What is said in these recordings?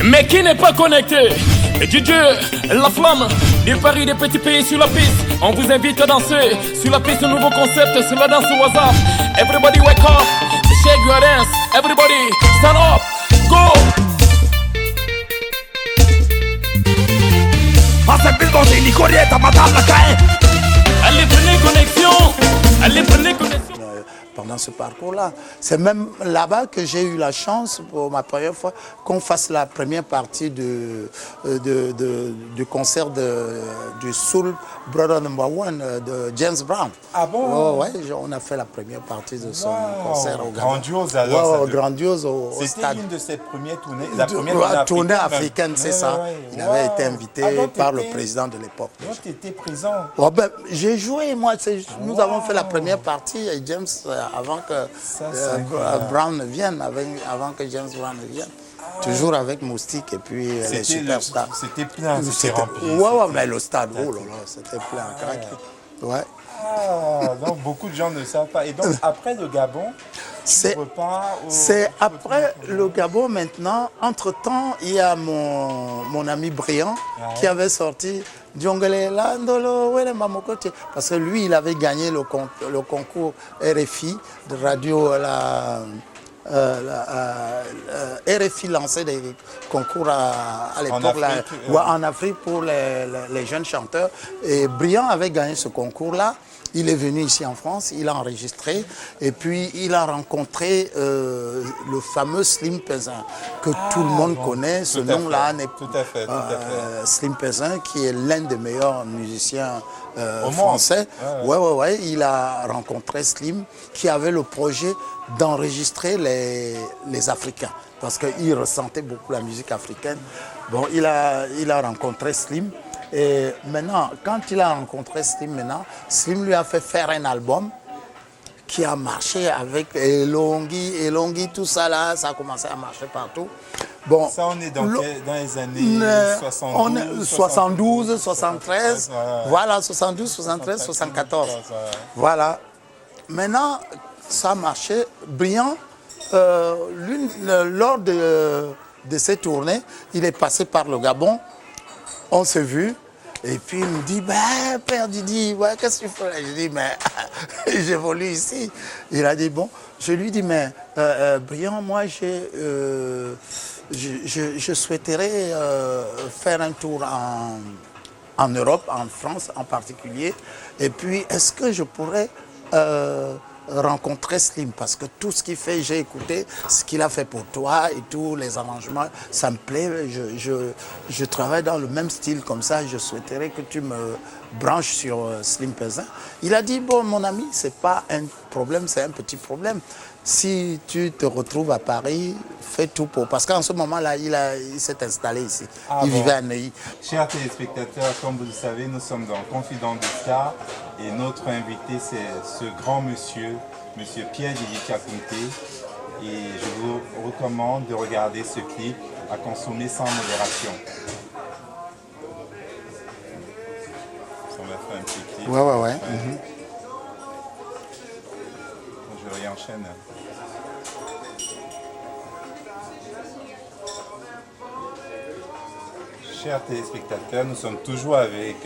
Mais qui n'est pas connecté? DJ, la flamme, du Paris des petits pays sur la piste. On vous invite à danser sur la piste, nouveau concept, sur la danse WhatsApp. Everybody wake up, shake your dance. Everybody stand up, go. Allez, prenez connexion. Allez, prenez connexion. Pendant ce parcours-là. C'est même là-bas que j'ai eu la chance, pour ma première fois, qu'on fasse la première partie du concert du Soul Brother No. 1 de James Brown. Ah bon? Oh, ouais, on a fait la première partie de son concert au Gabon. Grandiose alors. Ouais, grandiose au stade. C'était une de ses premières tournées. La première tournée africaine, c'est ça. Il avait été invité par le président de l'époque. Donc tu étais présent. Oh, ben, j'ai joué, moi. Nous avons fait la première partie et James, avant que Brown ne vienne, avant que James Brown ne vienne. Toujours avec Moustique et puis les superstars. C'était plein, c'était rempli. Ouais, mais le stade, oh là là, c'était plein à craquer. Ouais. Ah, donc beaucoup de gens ne savent pas. Et donc après le Gabon, c'est après le Gabon maintenant. Entre-temps, il y a mon ami Briand qui avait sorti Djongele Landolo, parce que lui, il avait gagné le concours RFI de radio RFI lançait des concours à l'époque en Afrique pour les jeunes chanteurs. Et Briand avait gagné ce concours-là. Il est venu ici en France, il a enregistré et puis il a rencontré le fameux Slim Pesin que tout le monde connaît. Ce nom-là n'est tout à fait. Slim Pesin qui est l'un des meilleurs musiciens français. Ouais. Il a rencontré Slim qui avait le projet d'enregistrer les Africains parce qu'il ressentait beaucoup la musique africaine. Bon, il a rencontré Slim. Et maintenant, quand il a rencontré Slim, Slim lui a fait faire un album qui a marché avec Elongui, tout ça là, ça a commencé à marcher partout. Bon, ça, on est dans les années 72, 73, voilà, 72, 73, 74. Voilà. Maintenant, ça a marché. Briand, lors de ces tournées, il est passé par le Gabon. On s'est vu et puis il me dit, Père Didi, qu'est-ce que tu fais là? Je dis, mais j'évolue ici. Il a dit, bon, je lui dis, mais Briand, moi je souhaiterais faire un tour en Europe, en France en particulier. Et puis, est-ce que je pourrais rencontrer Slim, parce que tout ce qu'il fait, j'ai écouté ce qu'il a fait pour toi et tous les arrangements, ça me plaît, je travaille dans le même style comme ça, je souhaiterais que tu me branches sur Slim Pesin. Il a dit, bon mon ami, c'est pas un problème, c'est un petit problème. Si tu te retrouves à Paris, fais tout pour... Parce qu'en ce moment-là, il s'est installé ici. Il vivait à Neuilly. Chers téléspectateurs, comme vous le savez, nous sommes dans Confident de Stars et notre invité, c'est ce grand monsieur, monsieur Pierre-Didi Diakounteh. Et je vous recommande de regarder ce clip à consommer sans modération. On va faire un petit clip. Ouais. Je réenchaîne. Chers téléspectateurs, nous sommes toujours avec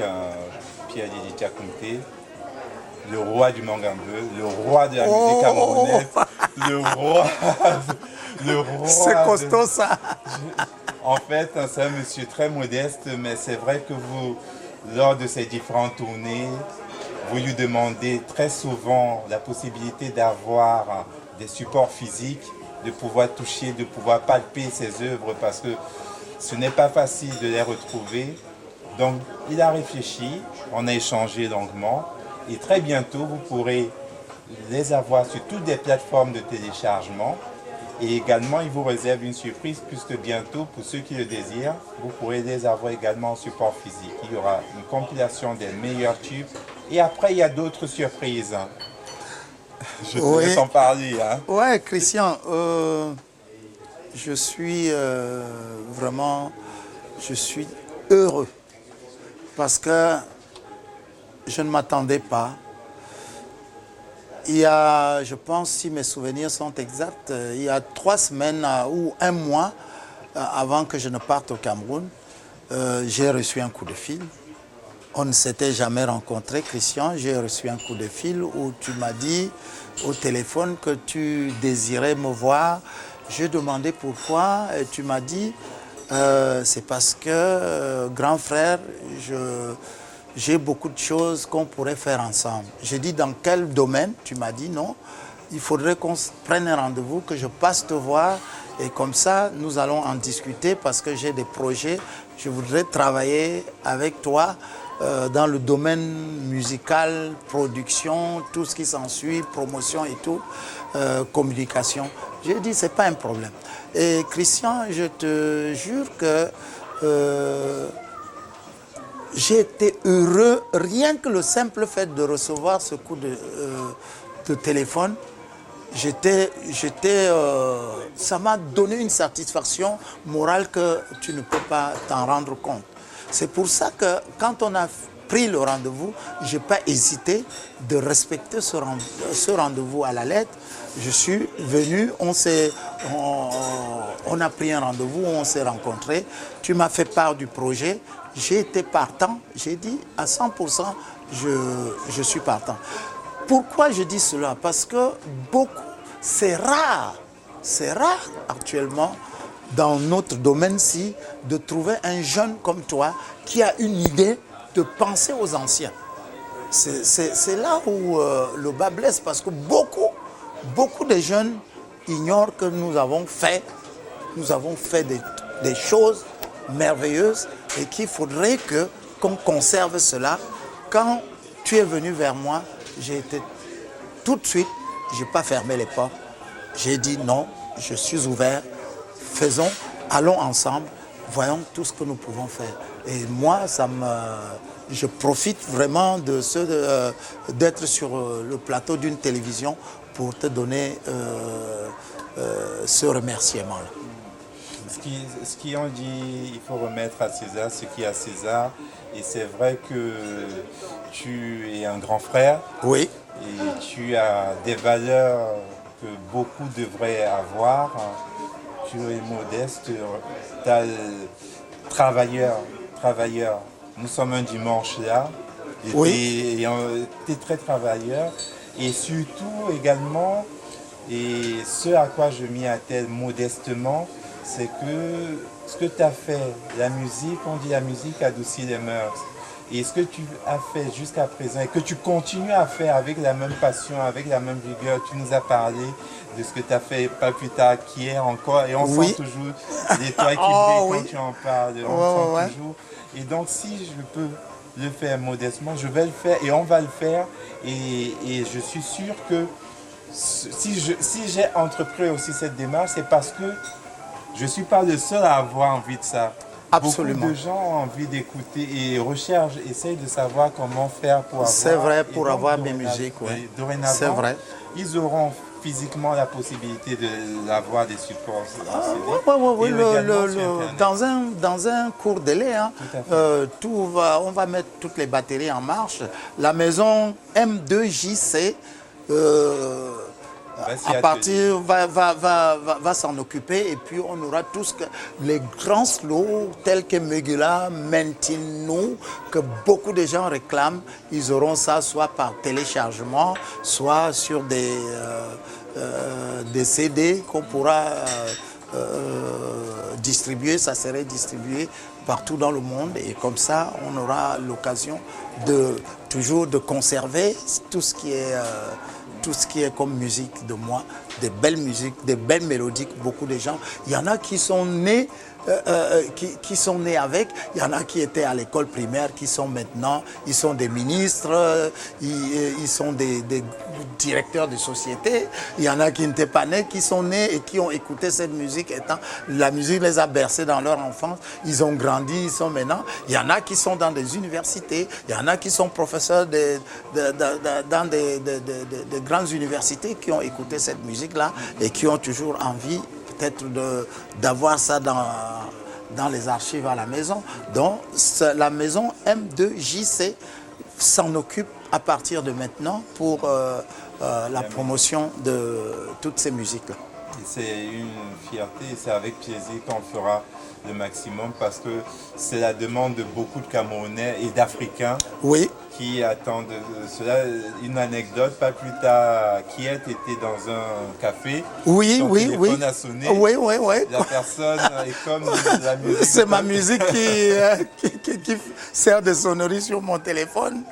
Pierre-Didi Diakounteh, le roi du mangambeu, le roi de la musique camerounaise, le roi. C'est costaud ça. En fait, c'est un monsieur très modeste, mais c'est vrai que vous, lors de ces différentes tournées, vous lui demandez très souvent la possibilité d'avoir des supports physiques, de pouvoir toucher, de pouvoir palper ses œuvres parce que ce n'est pas facile de les retrouver. Donc il a réfléchi, on a échangé longuement et très bientôt vous pourrez les avoir sur toutes les plateformes de téléchargement. Et également, il vous réserve une surprise puisque bientôt, pour ceux qui le désirent, vous pourrez les avoir également en support physique. Il y aura une compilation des meilleurs tubes. Et après, il y a d'autres surprises. Je te laisse en parler. Ouais, Christian, je suis vraiment heureux parce que je ne m'attendais pas. Il y a, je pense, si mes souvenirs sont exacts, il y a 3 semaines ou un mois, avant que je ne parte au Cameroun, j'ai reçu un coup de fil. On ne s'était jamais rencontré, Christian. J'ai reçu un coup de fil où tu m'as dit au téléphone que tu désirais me voir. J'ai demandé pourquoi et tu m'as dit c'est parce que, grand frère, j'ai beaucoup de choses qu'on pourrait faire ensemble. J'ai dit dans quel domaine? Tu m'as dit non. Il faudrait qu'on prenne un rendez-vous, que je passe te voir et comme ça, nous allons en discuter parce que j'ai des projets. Je voudrais travailler avec toi dans le domaine musical, production, tout ce qui s'ensuit, promotion et tout, communication. J'ai dit, c'est pas un problème. Et Christian, je te jure que j'ai été heureux, rien que le simple fait de recevoir ce coup de téléphone. Ça m'a donné une satisfaction morale que tu ne peux pas t'en rendre compte. C'est pour ça que quand on a pris le rendez-vous, je n'ai pas hésité de respecter ce rendez-vous à la lettre. Je suis venu, on a pris un rendez-vous, on s'est rencontrés. Tu m'as fait part du projet. J'ai été partant. J'ai dit à 100%, je suis partant. Pourquoi je dis cela? Parce que c'est rare actuellement dans notre domaine-ci de trouver un jeune comme toi qui a une idée de penser aux anciens. C'est là où le bas blesse parce que beaucoup de jeunes ignorent que nous avons fait des choses merveilleuses et qu'il faudrait qu'on conserve cela. Quand tu es venu vers moi, j'ai été tout de suite, je n'ai pas fermé les portes. J'ai dit non, je suis ouvert, allons ensemble, voyons tout ce que nous pouvons faire. Et moi, je profite vraiment d'être sur le plateau d'une télévision pour te donner ce remerciement-là. Ce qui ont dit, il faut remettre à César ce qui est à César. Et c'est vrai que tu es un grand frère. Oui. Et tu as des valeurs que beaucoup devraient avoir. Tu es modeste, tu es travailleur. Nous sommes un dimanche là. Oui. Tu es très travailleur. Et surtout également, et ce à quoi je m'y attelle modestement, c'est que ce que tu as fait, la musique, on dit la musique adoucit les mœurs. Et ce que tu as fait jusqu'à présent et que tu continues à faire avec la même passion, avec la même vigueur, tu nous as parlé de ce que tu as fait pas plus tard qu'hier encore. Et on sent toujours l'étoile qui brille quand tu en parles. On sent toujours. Et donc si je peux le faire modestement, je vais le faire et on va le faire. Et je suis sûr que si j'ai entrepris aussi cette démarche, c'est parce que je ne suis pas le seul à avoir envie de ça. Absolument. Beaucoup de gens ont envie d'écouter et essayent de savoir comment faire pour avoir... C'est vrai, pour avoir mes musiques, oui. Dorénavant, c'est vrai. Ils auront physiquement la possibilité d'avoir des supports. Oui. Dans un court délai, hein, on va mettre toutes les batteries en marche. La maison M2JC... va s'en occuper et puis on aura tous les grands slows tels que Megula, Mentino, que beaucoup de gens réclament. Ils auront ça soit par téléchargement, soit sur des CD qu'on pourra distribuer. Ça serait distribué partout dans le monde et comme ça on aura l'occasion toujours de conserver tout ce qui est comme musique de moi, des belles musiques, des belles mélodies, beaucoup de gens. Il y en a qui sont nés avec, il y en a qui étaient à l'école primaire, qui sont maintenant, ils sont des ministres, ils sont des directeurs de société. Il y en a qui n'étaient pas nés, qui sont nés et qui ont écouté cette musique. La musique les a bercés dans leur enfance, ils ont grandi, ils sont maintenant. Il y en a qui sont dans des universités, il y en a qui sont professeurs dans des grandes universités qui ont écouté cette musique-là et qui ont toujours envie peut-être d'avoir ça dans les archives à la maison. Donc la maison M2JC s'en occupe à partir de maintenant pour la promotion de toutes ces musiques-là. C'est une fierté et c'est avec plaisir qu'on fera le maximum parce que c'est la demande de beaucoup de Camerounais et d'Africains qui attendent cela. Une anecdote, pas plus tard, Kiet était dans un café, son téléphone a sonné, la personne est comme la musique. C'est ma musique qui sert de sonnerie sur mon téléphone.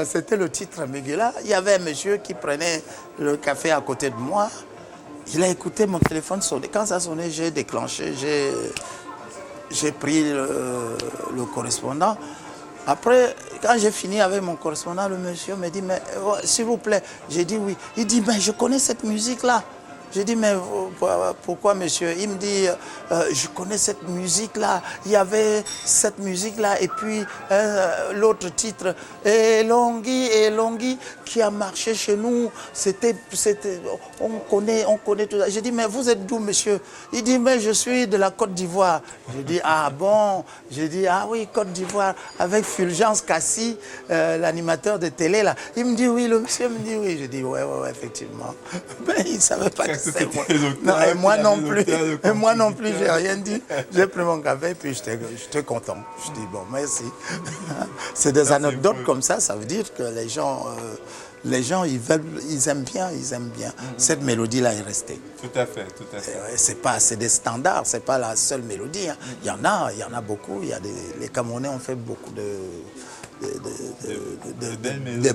C'était le titre Megula. Il y avait un monsieur qui prenait le café à côté de moi. Il a écouté mon téléphone sonner. Quand ça sonnait, j'ai déclenché, j'ai pris le correspondant. Après, quand j'ai fini avec mon correspondant, le monsieur me dit, mais s'il vous plaît, j'ai dit oui. Il dit, mais je connais cette musique-là. J'ai dit, mais pourquoi, monsieur? Il me dit, je connais cette musique-là. Il y avait cette musique-là. Et puis, l'autre titre, Elongui, qui a marché chez nous. On connaît tout ça. J'ai dit, mais vous êtes d'où, monsieur? Il dit, mais je suis de la Côte d'Ivoire. J'ai dit, ah bon? J'ai dit, ah oui, Côte d'Ivoire, avec Fulgence Cassi, l'animateur de télé, là. Il me dit, oui, le monsieur me dit, oui. J'ai dit, ouais, ouais, effectivement. Mais il ne savait pas que c'était moi. Non, et moi non plus. Et moi non plus, j'ai rien dit. J'ai pris mon café et puis j'étais content. Je dis, bon, merci. C'est des anecdotes comme ça veut dire que les gens, ils aiment bien. Cette mélodie-là est restée. Tout à fait. C'est des standards, c'est pas la seule mélodie. Hein. Il y en a beaucoup. Les Camerounais ont fait beaucoup de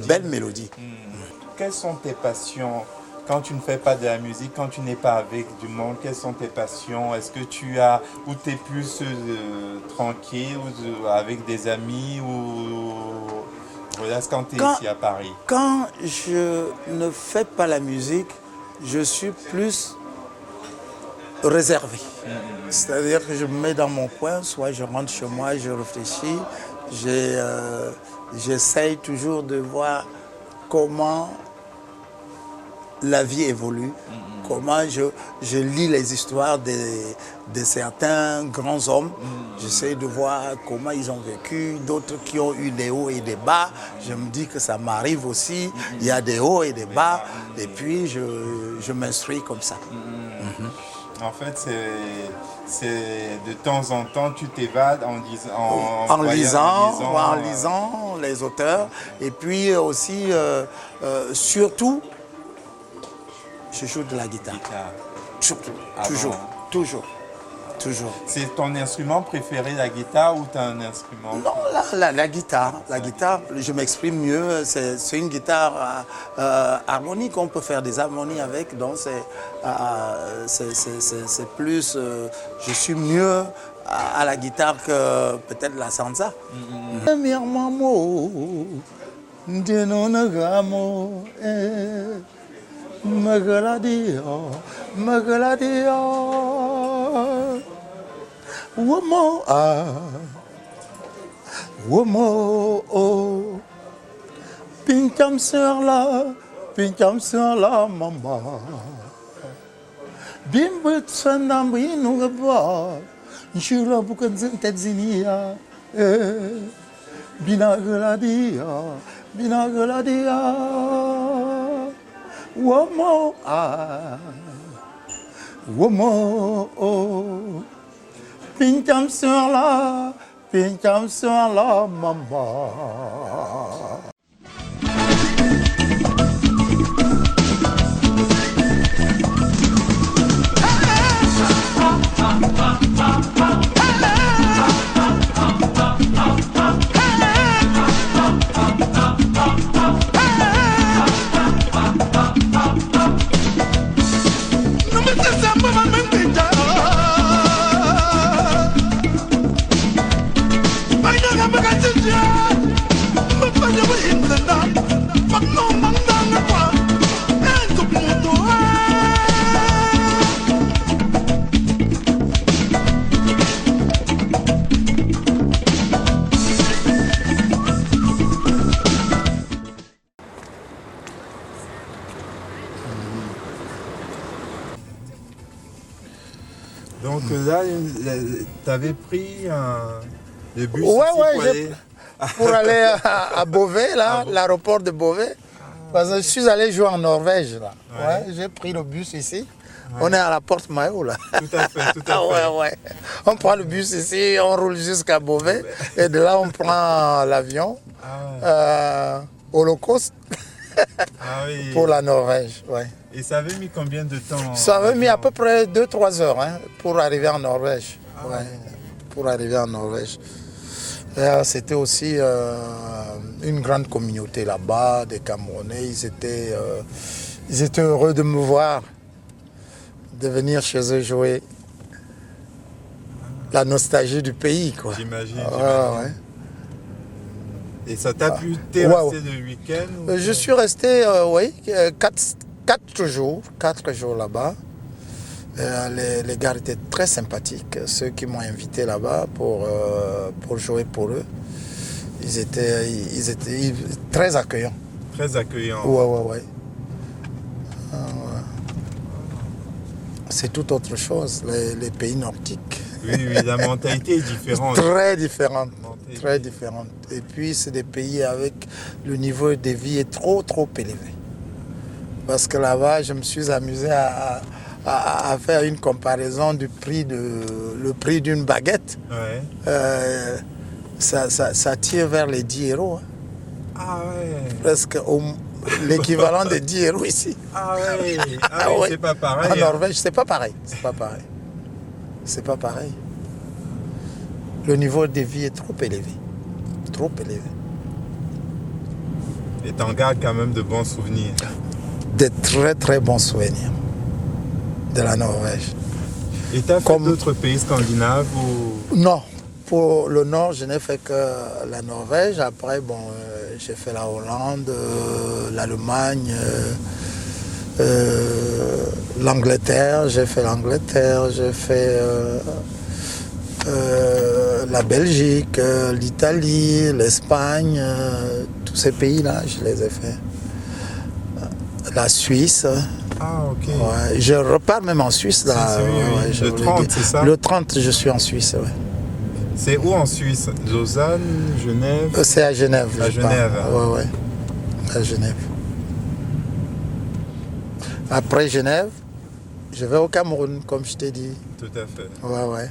belles mélodies. Quelles sont tes passions? Quand tu ne fais pas de la musique, quand tu n'es pas avec du monde, quelles sont tes passions? Est-ce que tu es plus tranquille ou avec des amis ou voilà, quand tu es ici à Paris? Quand je ne fais pas la musique, je suis plus réservé. C'est-à-dire que je me mets dans mon coin, soit je rentre chez moi, je réfléchis, j'essaye toujours de voir comment la vie évolue, comment je lis les histoires de certains grands hommes. J'essaie de voir comment ils ont vécu, d'autres qui ont eu des hauts et des bas. Je me dis que ça m'arrive aussi, il y a des hauts et des bas, et puis je m'instruis comme ça. En fait, c'est de temps en temps, tu t'évades en lisant les auteurs, et puis aussi, surtout, je joue de la guitare. Surtout, toujours. C'est ton instrument préféré, la guitare, ou tu as un instrument? Non, la guitare. La guitare, je m'exprime mieux. C'est une guitare harmonique. On peut faire des harmonies avec. Donc, c'est plus... je suis mieux à la guitare que peut-être la salsa. Magaladia, womo, pincham sur la mama, bimbut sandambi nugaba, nshula bukan zintedzinia, binagaladia. Womo, pincham sur la mama. Donc là, tu avais pris le bus pour aller à Beauvais, là, l'aéroport de Beauvais. Parce que je suis allé jouer en Norvège, là. Ouais, j'ai pris le bus ici. Ouais. On est à la Porte Maillot, là. Tout à fait, tout à fait. Ouais. On prend le bus ici, on roule jusqu'à Beauvais. Et de là, on prend l'avion au low cost pour la Norvège. Ouais. Et ça avait mis combien de temps? Ça avait mis à peu près 2-3 heures pour arriver en Norvège. Pour arriver en Norvège. C'était aussi une grande communauté là-bas, des Camerounais. Ils étaient heureux de me voir, de venir chez eux jouer. La nostalgie du pays, quoi. J'imagine. Ouais. Et ça t'a plu? T'es resté le week-end? Je suis resté, 4 jours là-bas. Les gars étaient très sympathiques. Ceux qui m'ont invité là-bas pour jouer pour eux, ils étaient très accueillants. Très accueillants. Ouais. C'est tout autre chose, les pays nordiques. Oui, la mentalité est différente. Très différente. Et puis, c'est des pays avec le niveau de vie est trop élevé. Parce que là-bas, je me suis amusé à faire une comparaison du prix d'une baguette. Ouais. Ça tire vers les 10 €. Ah ouais. Presque l'équivalent de 10 € ici. Ah ouais. C'est pas pareil. En Norvège, c'est pas pareil. C'est pas pareil. Le niveau de vie est trop élevé. Et t'en gardes quand même de bons souvenirs. De très bons souvenirs de la Norvège. Et t'as fait d'autres pays scandinaves ou... Non. Pour le Nord, je n'ai fait que la Norvège. Après, j'ai fait la Hollande, l'Allemagne, l'Angleterre. J'ai fait la Belgique, l'Italie, l'Espagne. Tous ces pays-là, je les ai faits. La Suisse. Ah, ok. Ouais, je repars même en Suisse. Là. Oui. Le 30, c'est ça? Le 30, je suis en Suisse, ouais. C'est où en Suisse? Lausanne, Genève? C'est à Genève. À Genève. Ouais. À Genève. Après Genève, je vais au Cameroun, comme je t'ai dit. Tout à fait. Ouais.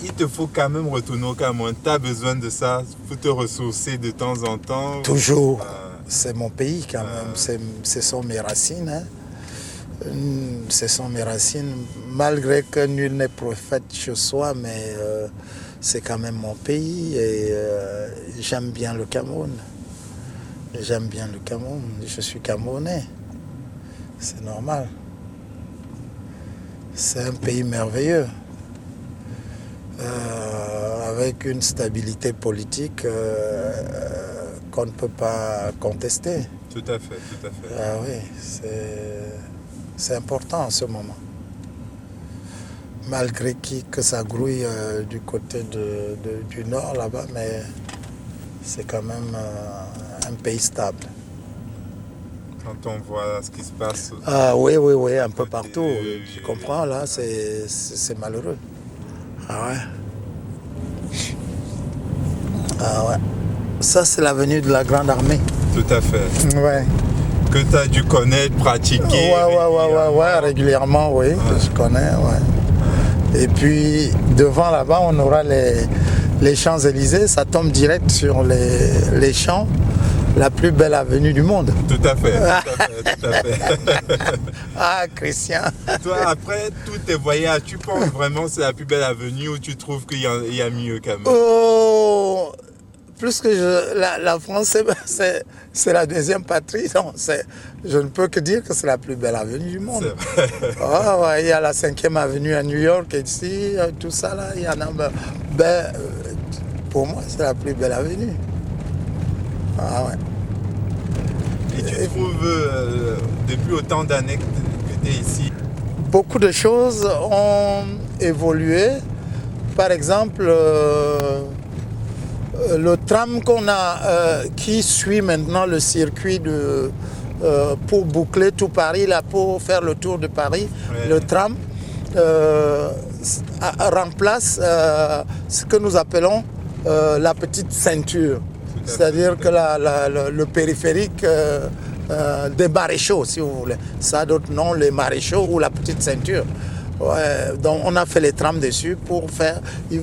Il te faut quand même retourner au Cameroun. Tu as besoin de ça pour te ressourcer de temps en temps? Toujours. C'est mon pays quand même. Ce sont mes racines. Ce sont mes racines. Malgré que nul n'est prophète chez soi, mais c'est quand même mon pays et j'aime bien le Cameroun. Je suis Camerounais. C'est normal. C'est un pays merveilleux. Avec une stabilité politique qu'on ne peut pas contester. Tout à fait. Ah oui, c'est important en ce moment. Malgré que ça grouille du côté du nord là-bas, mais c'est quand même un pays stable. Quand on voit ce qui se passe... Oui, un peu partout. Tu comprends, là, c'est malheureux. Ah ouais. Ça, c'est l'avenue de la Grande Armée. Tout à fait. Ouais. Que tu as dû connaître, pratiquer. Ouais, régulièrement, oui. Ouais. Je connais, ouais. Et puis, devant là-bas, on aura les Champs-Élysées. Ça tombe direct sur les champs. La plus belle avenue du monde. Tout à fait. Ah, Christian. Toi, après tous tes voyages, tu penses vraiment que c'est la plus belle avenue ou tu trouves qu'il y a mieux quand même? Oh, plus que la France, c'est la deuxième patrie. Non, je ne peux que dire que c'est la plus belle avenue du monde. Il y a la 5e avenue à New York, ici, tout ça là. Il y en a. Pour moi, c'est la plus belle avenue. Ah ouais. Et tu trouves, depuis autant d'années que tu es ici? Beaucoup de choses ont évolué. Par exemple, le tram qu'on a, qui suit maintenant le circuit pour boucler tout Paris, là, pour faire le tour de Paris, le tram remplace ce que nous appelons la petite ceinture. C'est-à-dire que le périphérique des maréchaux, si vous voulez. Ça a d'autres noms, les maréchaux ou la petite ceinture. Ouais, donc on a fait les trams dessus pour faire...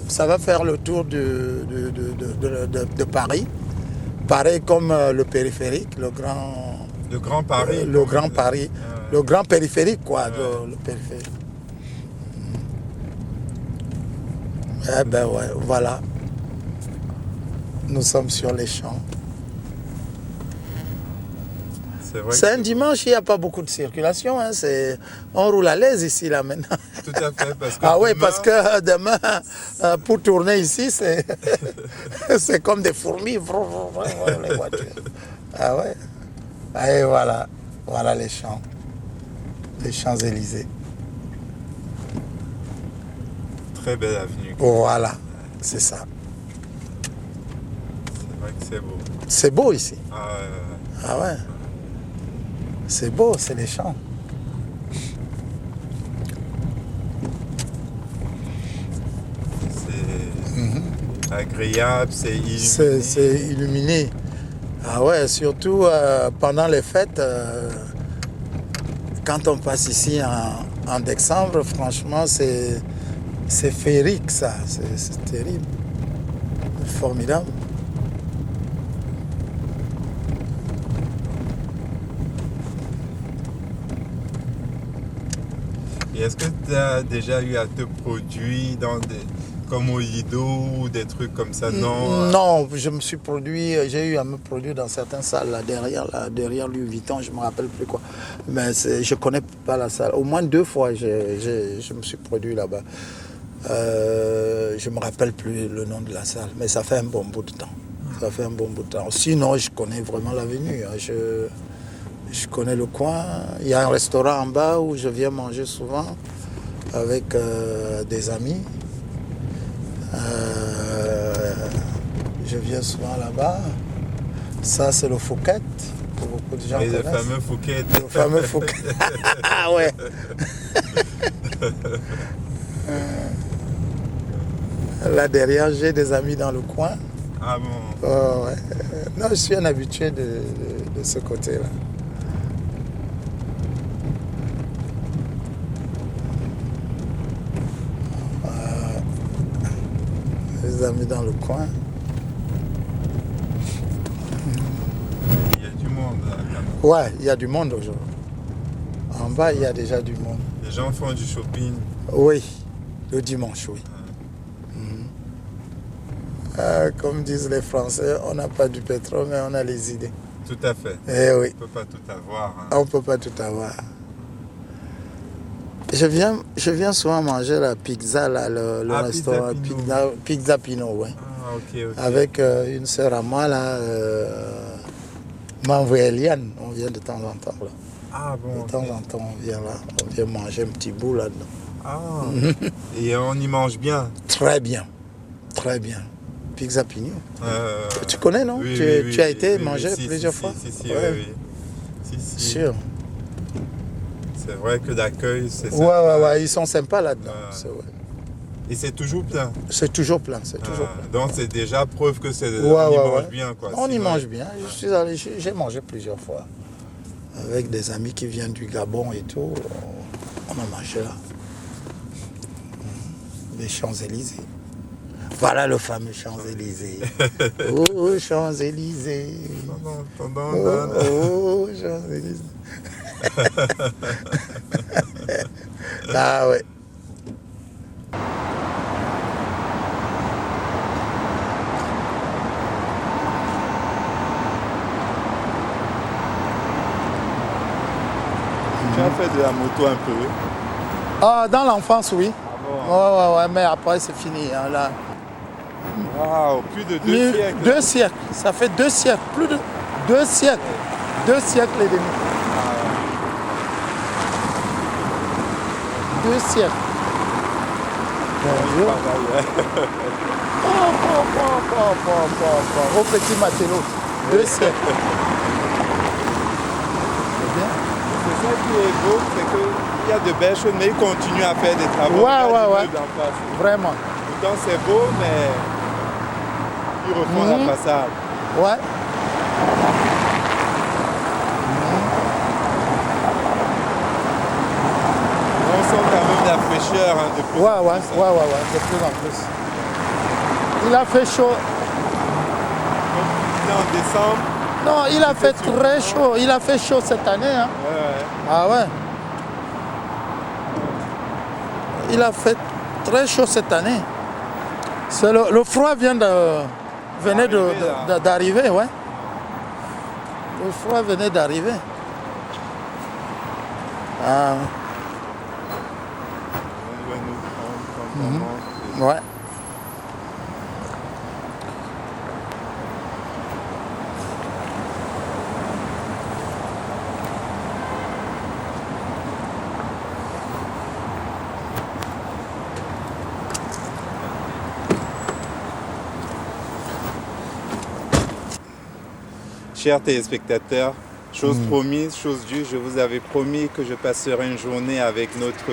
Ça va faire le tour de Paris. Pareil comme le périphérique, le Grand Paris. Le Grand Paris. Le grand périphérique, quoi. Le périphérique. Eh ben ouais, voilà. Nous sommes sur les champs. C'est un dimanche, il n'y a pas beaucoup de circulation. Hein. On roule à l'aise ici, là, maintenant. Tout à fait. Parce que oui, parce que demain, pour tourner ici, c'est comme des fourmis, les voitures. Ah ouais. Et voilà. Voilà les champs. Les Champs-Élysées. Très belle avenue. Voilà, c'est ça. C'est vrai que c'est beau. C'est beau ici. Ah ouais. C'est beau, c'est les champs. C'est agréable, c'est illuminé. C'est illuminé. Ah ouais, surtout pendant les fêtes, quand on passe ici en décembre, franchement, c'est féerique ça, c'est terrible, formidable. Et est-ce que tu as déjà eu à te produire comme au Lido ou des trucs comme ça? Non, non, je me suis produit, j'ai eu à me produire dans certaines salles là derrière Louis Vuitton, je ne me rappelle plus quoi. Mais je ne connais pas la salle. Au moins 2 fois, je me suis produit là-bas. Je ne me rappelle plus le nom de la salle, mais ça fait un bon bout de temps. Ça fait un bon bout de temps. Sinon, je connais vraiment l'avenue. Hein. Je connais le coin. Il y a un restaurant en bas où je viens manger souvent avec des amis. Je viens souvent là-bas. Ça, c'est le Fouquet. Que beaucoup de gens connaissent. Le fameux Fouquet. Le fameux Fouquet. Ah ouais. Là derrière, j'ai des amis dans le coin. Ah bon? Oh, ouais. Non, je suis un habitué de ce côté-là. Des amis dans le coin. Il y a du monde là, quand même. Ouais, il y a du monde aujourd'hui. En bas, il y a déjà du monde. Les gens font du shopping. Oui, le dimanche, oui. Comme disent les Français, on n'a pas du pétrole, mais on a les idées. Tout à fait. Eh oui. On ne peut pas tout avoir. Hein. On ne peut pas tout avoir. Je viens souvent manger la pizza, là, le restaurant Pizza Pino, ouais. Ah, ok. Avec une sœur à moi, là, Manvou Eliane, on vient de temps en temps, là. Ah bon. De temps en temps, on vient là, on vient manger un petit bout là-dedans. Ah. Et on y mange bien. Très bien, très bien. Pizza Pino. Tu connais, non? Oui, tu as été manger si, plusieurs fois? Si, ouais. oui. Si. Sûr. C'est vrai que l'accueil, c'est ça. Ouais, ils sont sympas là-dedans. Et c'est toujours plein. C'est toujours plein, c'est toujours plein. Donc c'est déjà preuve que on y mange bien, quoi. On y mange bien. J'ai mangé plusieurs fois. Avec des amis qui viennent du Gabon et tout. On a mangé là. Les Champs-Élysées. Voilà le fameux Champs-Élysées. Oh, Champs-Élysées. Oh, Champs-Élysées. Ah ouais. Tu as fait de la moto un peu? Ah, dans l'enfance, oui. Ah bon? Ouais, mais après c'est fini. Hein, là. Wow, plus de 2 siècles. 2 siècles, ça fait 2 siècles, plus de 2 siècles. 2 siècles et demi. 2 siècles. Bonjour. Au petit matelot. 2 siècles. C'est bien. C'est ça qui est beau, c'est qu'il y a de belles choses, mais ils continuent à faire des travaux. Ouais. Vraiment. Pourtant c'est beau, mais ils refont la façade. Ouais. On sent quand même la fraîcheur hein, de plus en plus. Ouais, de plus en plus. Il a fait chaud. Comme en décembre. Non, il a fait très chaud. Il a fait chaud cette année. Hein. Ouais. Ah ouais. Il a fait très chaud cette année. C'est le froid venait d'arriver, ouais. Le froid venait d'arriver. Ah. On va nous prendre quand Ouais. Chers téléspectateurs, chose promise, chose due, je vous avais promis que je passerai une journée avec notre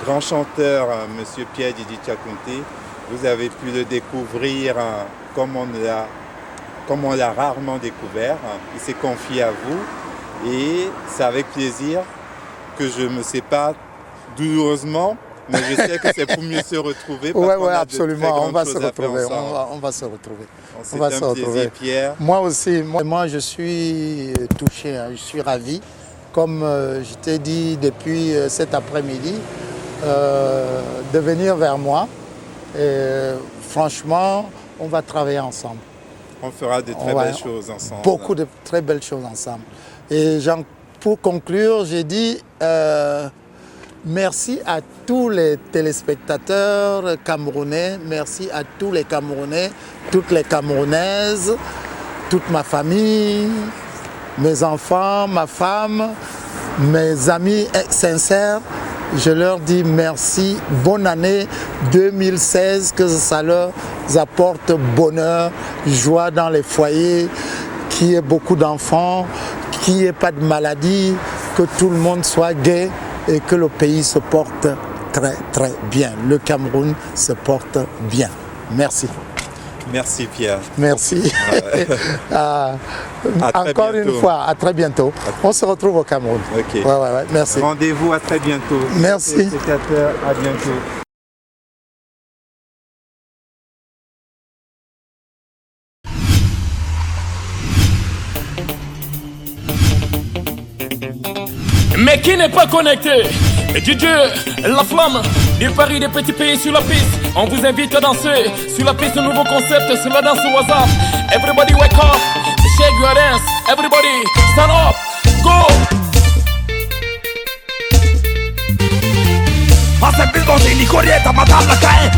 grand chanteur, Monsieur Pierre Didi Tchakounté. Vous avez pu le découvrir comme on l'a rarement découvert. Il s'est confié à vous et c'est avec plaisir que je me sépare douloureusement, mais je sais que c'est pour mieux se retrouver. Ouais, absolument, on va se retrouver. On va se retrouver. C'est un plaisir, Pierre. Moi aussi, moi je suis touché, hein, je suis ravi. Comme je t'ai dit depuis cet après-midi, de venir vers moi. Et, franchement, on va travailler ensemble. On fera de très belles choses ensemble. Beaucoup de très belles choses ensemble. Et pour conclure, j'ai dit merci à tous les téléspectateurs camerounais, merci à tous les Camerounais, toutes les Camerounaises, toute ma famille, mes enfants, ma femme, mes amis sincères. Je leur dis merci, bonne année 2016, que ça leur apporte bonheur, joie dans les foyers, qu'il y ait beaucoup d'enfants, qu'il n'y ait pas de maladie, que tout le monde soit gai et que le pays se porte très très bien. Le Cameroun se porte bien. Merci. Merci Pierre. Merci. Encore une fois, à très bientôt. On se retrouve au Cameroun. Ok. Ouais, merci. Rendez-vous à très bientôt. Merci. À bientôt. Mais qui n'est pas connecté? DJ La Flamme, du Paris des petits pays sur la piste. On vous invite à danser sur la piste, nouveau concept, sur la danse WhatsApp. Everybody wake up, shake your dance. Everybody stand up, go. Hace el mismo sin ni corriente, matar la cae.